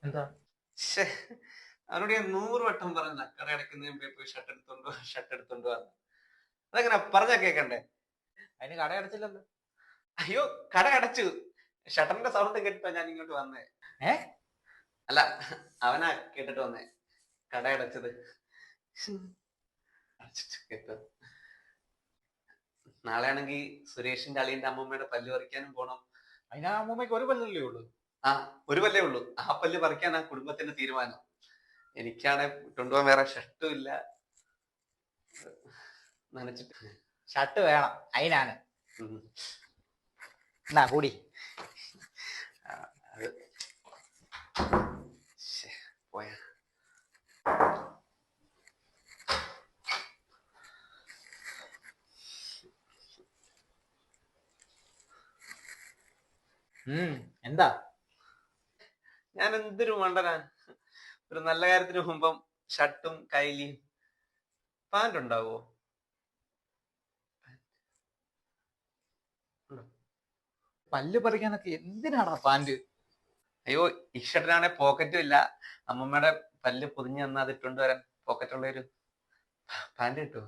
എന്താ? ശ്ശേ, അവനോട് ഞാൻ 100 വട്ടം പറഞ്ഞ കട അടയ്ക്കുന്നതിന് മുമ്പേ പോയി ഷർട്ട് എടുത്തോണ്ട് വന്ന്. അതെങ്ങനെ പറഞ്ഞാ കേക്കണ്ടേ? അതിന് കട അടച്ചില്ലല്ലോ. അയ്യോ, കട അടച്ചു. ഷട്ടറിന്റെ സൗണ്ട് കേട്ടിട്ടാ ഞാൻ ഇങ്ങോട്ട് വന്നേ. ഏ അല്ല, അവനാ കേട്ടിട്ട് വന്നേ. കട അടച്ചത് അടച്ചിട്ട് കേട്ടോ. നാളെ ആണെങ്കിൽ സുരേഷിന്റെ അളിയന്റെ അമ്മൂമ്മയുടെ പല്ല് പറിക്കാനും പോണം. അതിനാ അമ്മൂമ്മയ്ക്ക് ഒരു പല്ലല്ലേ ഉള്ളൂ. ആ, ഒരു പല്ലേ ഉള്ളൂ. ആ പല്ല് പറിക്കാനാ കുടുംബത്തിന്റെ തീരുമാനം. എനിക്കാണെ കൊണ്ടുപോകാൻ വേറെ ഷർട്ടും ഇല്ല. നനച്ചിട്ട് ഷർട്ട് വേണം, അതിനാണ്. ഉം. എന്നാ കൂടി. ആ, അത് ശ്ശേ, പോയാ. എന്താ? ഞാൻ എന്തൊരു മണ്ടനാ. ഒരു നല്ല കാര്യത്തിന് മുമ്പം ഷർട്ടും കൈലിയും പാന്റ് ഉണ്ടാവോ? പല്ല് പറിക്കാനൊക്കെ എന്തിനാടാ പാന്റ്? അയ്യോ, ഈ ഷർട്ടിനാണെ പോക്കറ്റും ഇല്ല. അമ്മമ്മയുടെ പല്ല് പൊതിഞ്ഞ് തന്നാ അത് ഇട്ടുകൊണ്ട് വരാൻ പോക്കറ്റുള്ള ഒരു പാന്റ് കിട്ടുമോ?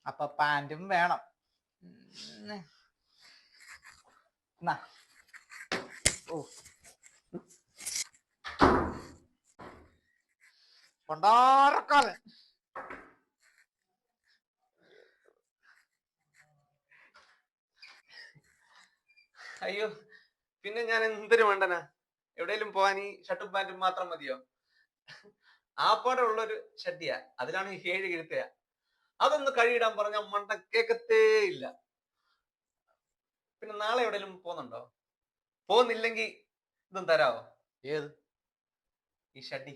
അപ്പൊ പാന്റും വേണം. എന്നാ. ഓ, കൊണ്ടാറക്കാലൻ. അയ്യോ, പിന്നെ ഞാൻ എന്തൊരു മണ്ടനാ. എവിടെയെങ്കിലും പോവാൻ ഈ ഷർട്ടും പാന്റും മാത്രം മതിയോ? ആപ്പാടെ ഉള്ളൊരു ഷഡ്ഡിയാ, അതിലാണ് 7 കിഴുത്തയാ. അതൊന്ന് കഴുകിടാൻ പറഞ്ഞ മണ്ട കേക്കത്തേ ഇല്ല. പിന്നെ നാളെ എവിടെയെങ്കിലും പോകുന്നുണ്ടോ? പോകുന്നില്ലെങ്കിൽ ഇതും തരാവോ? ഏത്? ഈ ഷഡ്ഡി.